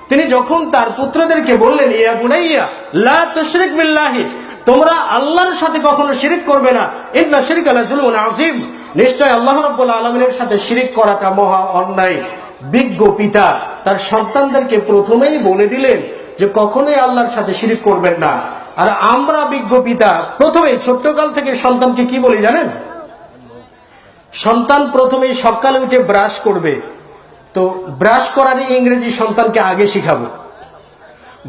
তিনি যখন তার পুত্রদেরকে বললেন, ইয়া বুনাইয়া লা তুশরিক বিল্লাহি, তোমরা আল্লাহর সাথে কখনো শিরিক করবে না, ইন্না শিরকা লাযুলমুন আযীম, নিশ্চয় আল্লাহ রাব্বুল আলামিনের সাথে শিরিক করাটা মহা অন্যায়। বিজ্ঞ পিতা তার সন্তানদেরকে প্রথমেই বলে দিলেন যে কখনোই আল্লাহর সাথে শিরিক করবেন না। আর আমরা বিজ্ঞ পিতা প্রথমেই ছোট্টকাল থেকে সন্তানকে কি বলি জানেন? সন্তান প্রথমেই সকালে উঠে ব্রাশ করবে, তো ব্রাশ করার ইংরেজি সন্তানকে আগে শিখাবো।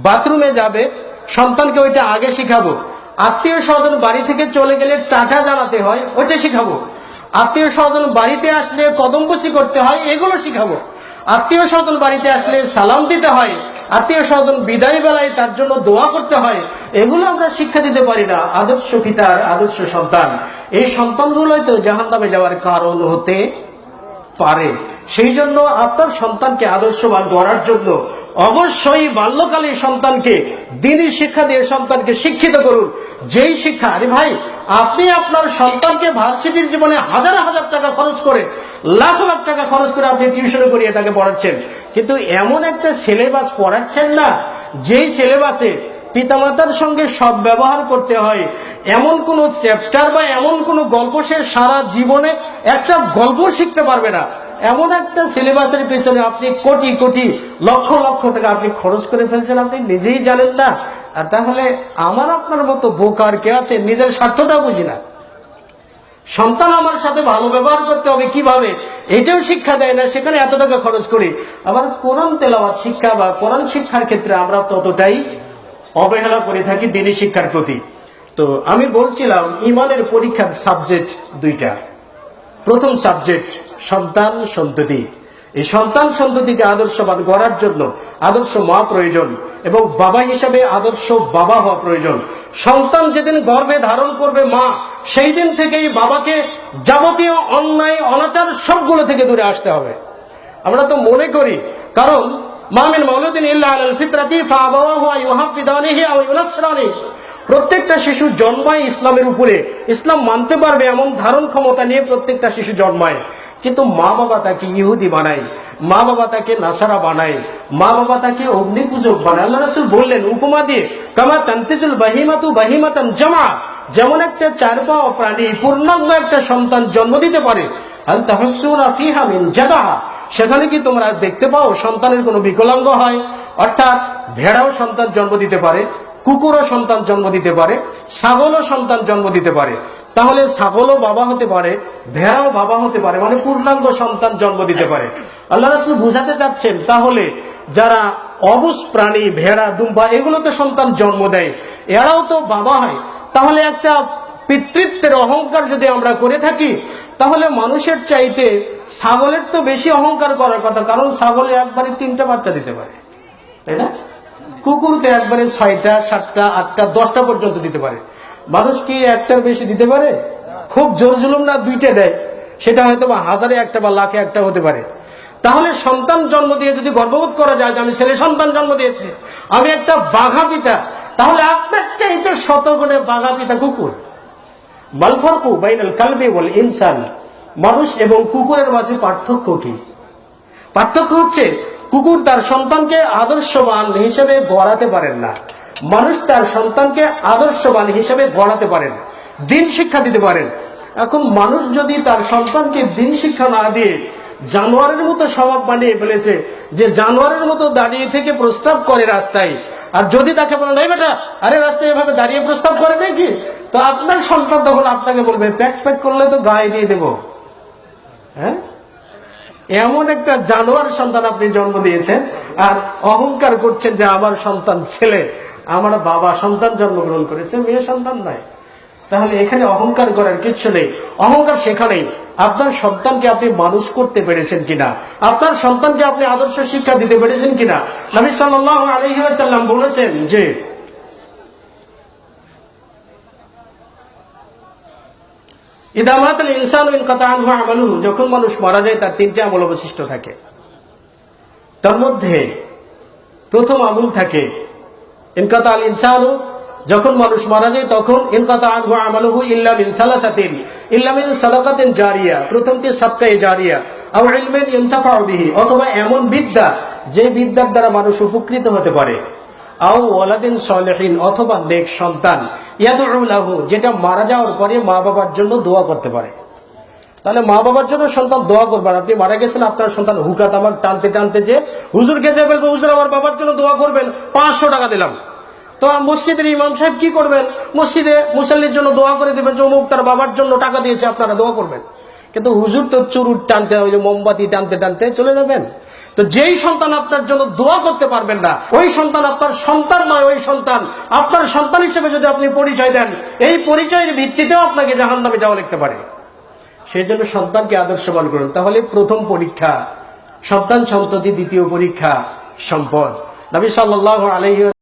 বাথরুমে যাবে, সন্তানকে ওইটা আগে শিখাবো। আত্মীয় স্বজন বাড়ি থেকে চলে গেলে টাটা জানাতে হয়, ওইটা শিখাবো। আত্মীয় স্বজন বাড়িতে আসলে কদমবুসি করতে হয়, এগুলো শিখাবো। আত্মীয় স্বজন বাড়িতে আসলে সালাম দিতে হয়, আত্মীয় স্বজন বিদায় বেলায় তার জন্য দোয়া করতে হয়, এগুলো আমরা শিক্ষা দিতে পারি না। আদর্শ পিতার আদর্শ সন্তান, এই সন্তানগুলোই তো জাহান্নামে যাওয়ার কারণ হতে পারে। সেই জন্য আপনার সন্তানকে আদর্শবান গড়ার জন্য অবশ্যই বাল্যকালে সন্তানকে দ্বীনি শিক্ষা দিয়ে সন্তানকে শিক্ষিত করুন। যেই শিক্ষা, আরে ভাই, আপনি আপনার সন্তানকে ভার্সিটির জীবনে হাজার হাজার টাকা খরচ করে, লাখ লাখ টাকা খরচ করে আপনি টিউশনে করিয়ে তাকে পড়াচ্ছেন, কিন্তু এমন একটা সিলেবাস পড়াচ্ছেন না যেই সিলেবাসে পিতামাতার সঙ্গে সৎ ব্যবহার করতে হয়। এমন কোন চ্যাপ্টার বা এমন কোন গল্প সে সারা জীবনে একটা গল্প শিখতে পারবে না। এমন একটা সিলেবাসের পেছনে আপনি কোটি কোটি লক্ষ লক্ষ টাকা আপনি খরচ করে ফেলছেন, আপনি নিজেই জানেন না। আর তাহলে আমার আপনার মতো বোকার কে আছে, নিজের স্বার্থটাও বুঝি না। সন্তান আমার সাথে ভালো ব্যবহার করতে হবে কিভাবে, এটাও শিক্ষা দেয় না, সেখানে এত টাকা খরচ করি। আবার কোরআন তেলাওয়াত শিক্ষা বা কোরআন শিক্ষার ক্ষেত্রে আমরা ততটাই অবহেলা করে থাকি দ্বীনি শিক্ষার প্রতি। তো আমি বলছিলাম ঈমানের পরীক্ষার সাবজেক্ট দুইটা। প্রথম সাবজেক্ট সন্তান সন্ততি। এই সন্তান সন্ততিকে আদর্শবান গড়ার জন্য আদর্শ মা প্রয়োজন এবং বাবা হিসাবে আদর্শ বাবা হওয়া প্রয়োজন। সন্তান যেদিন গর্ভে ধারণ করবে মা, সেই দিন থেকেই বাবাকে যাবতীয় অন্যায় অনাচার সবগুলো থেকে দূরে আসতে হবে। আমরা তো মনে করি, কারণ মামিন মাউলুদিন ইল্লা আলাল ফিতরাতি ফাআবাওয়াহু ইউহাফিদানিহি আও ইউনাসরানি, প্রত্যেকটা শিশু জন্মায় ইসলামের উপরে, ইসলাম মানতে পারবে এমন ধারণ ক্ষমতা নিয়ে প্রত্যেকটা শিশু জন্মায়। কিন্তু মা বাবা তাকে ইহুদি বানায়, মা বাবা তাকে নাসারা বানায়, মা বাবা তাকে অগ্নি পূজক বানায়। আল্লাহ রাসূল বললেন উপমা দিয়ে, কামা তানতিজুল বাহিমাতু বাহিমাতান জামা, যেমন একটা চার পাওয়া প্রাণী পূর্ণাঙ্গ একটা সন্তান জন্ম দিতে পারে, হাল তাহাসসুনা ফিহা মিন জাদাহা, সেখানে কি তোমরা দেখতে পাও সন্তানের কোনো বিকলাঙ্গ হয়? অর্থাৎ ভেড়াও সন্তান জন্ম দিতে পারে, কুকুরও সন্তান জন্ম দিতে পারে, ছাগলও সন্তান জন্ম দিতে পারে। তাহলে ছাগলও বাবা হতে পারে, ভেড়াও বাবা হতে পারে, মানে পূর্ণাঙ্গ সন্তান জন্ম দিতে পারে। আল্লাহ রাসূল বুঝাতে চাচ্ছেন, তাহলে যারা অবুঝ প্রাণী, ভেড়া, দুম্বা, এগুলো তো সন্তান জন্ম দেয়, এরাও তো বাবা হয়। তাহলে একটা পিতৃত্বের অহংকার যদি আমরা করে থাকি, তাহলে মানুষের চাইতে ছাগলের তো বেশি অহংকার করার কথা, কারণ ছাগলে একবারে 3টা বাচ্চা দিতে পারে, তাই না? কুকুর তো একবারে 6টা 7টা 8টা 10টা পর্যন্ত দিতে পারে। মানুষ কি একটার বেশি দিতে পারে? খুব জোর জুলুম না 2টে দেয়, সেটা হয়তো বা 1000-এ 1টা বা লাখে 1টা হতে পারে। তাহলে সন্তান জন্ম দিয়ে যদি গর্ববোধ করা যায় যে আমি ছেলে সন্তান জন্ম দিয়েছি, আমি একটা বাঘা পিতা, তাহলে আপনার চাইতে শতগুণে বাঘা পিতা কুকুর। মাল ফারকু বাইনাল কালবি ওয়াল ইনসান, মানুষ এবং কুকুরের মাঝে পার্থক্য কি? পার্থক্য হচ্ছে, কুকুর তার সন্তানকে আদর্শবান হিসেবে গড়াতে পারেন না, মানুষ তার সন্তানকে আদর্শবান হিসেবে গড়াতে পারেন, দ্বীন শিক্ষা দিতে পারেন। এখন মানুষ যদি তার সন্তানকে দ্বীন শিক্ষা না দিয়ে জানোয়ারের মতো স্বভাব বানিয়ে ফেলেছে, যে জানোয়ারের মতো দাঁড়িয়ে থেকে প্রস্তাব করে রাস্তায়, আর যদি তাকে বলেন এই বেটা, আরে রাস্তায় এভাবে দাঁড়িয়ে প্রস্তাব করে নাকি, তো আপনার সন্তান তখন আপনাকে বলবে প্যাক প্যাক করলে তো গায়ে দিয়ে দেবো। হ্যাঁ, এমন একটা জানোয়ার সন্তান আপনি জন্ম দিয়েছেন, আর অহংকার করছেন যে আমার সন্তান ছেলে, আমার বাবা সন্তান জন্মগ্রহণ করেছে, মেয়ে সন্তান নয়। তাহলে এখানে অহংকার করার কিছু নেই। অহংকার সেখানেই আপনার সন্তানকে আপনি মানুষ করতে পেরেছেন কিনা, আপনার সন্তানকে আপনি আদর্শ শিক্ষা দিতে পেরেছেন কিনা। নবী সাল্লাল্লাহু আলাইহি ওয়াসাল্লাম বলেছেন যে ইদা মাতাল ইনসানু ইনকাতা আনহু আমালুহু, যখন মানুষ মারা যায় তার 3টে আমল অবশিষ্ট থাকে। তার মধ্যে প্রথম আমল থাকে ইনকাতা আল ইনসানু, যখন মানুষ মারা যায় তখন ইনকাতা আনহু আমালুহু ইল্লা মিন সালাসাতিন, ইল্লা মিন সাদাকাতিন জারিয়া, প্রথমটি সাদকায়ে জারিয়া, আও ইলমিন ইনতাফাউ বিহি, অথবা এমন বিদ্যা যে বিদ্যার দ্বারা মানুষ উপকৃত হতে পারে, আও ওয়ালাদিন সালেহিন, অথবা নেক সন্তান, ইয়াদউ লাহু, যেটা মারা যাওয়ার পরে মা বাবার জন্য দোয়া করতে পারে। তাহলে মা বাবার জন্য সন্তান দোয়া করবেন। আপনি মারা গেছেন, আপনার সন্তান হুকা তামাক টানতে টানতে যে হুজুরকে যে বলবো, হুজুর আমার বাবার জন্য দোয়া করবেন, 500 টাকা দিলাম। তো মসজিদের ইমাম সাহেব কি করবেন? মসজিদে মুসল্লির জন্য দোয়া করে দেবেন যে অমুক তার বাবার জন্য টাকা দিয়েছে, আপনারা দোয়া করবেন। কিন্তু হুজুর তো চুরুট টানতে, ওই যে মোমবাতি টানতে টানতে চলে যাবেন। তো যেই সন্তান আপনার জন্য দোয়া করতে পারবেন না, ওই সন্তান আপনার সন্তান নয়। ওই সন্তান আপনার সন্তান হিসেবে যদি আপনি পরিচয় দেন, এই পরিচয়ের ভিত্তিতেও আপনাকে জাহান্নামে যাওয়া লিখতে পারে। সেই জন্য সন্তানকে আদর্শবান করুন। তাহলে প্রথম পরীক্ষা সন্তান সন্ততি, দ্বিতীয় পরীক্ষা সম্পদ। নবী সাল্লাল্লাহু আলাইহি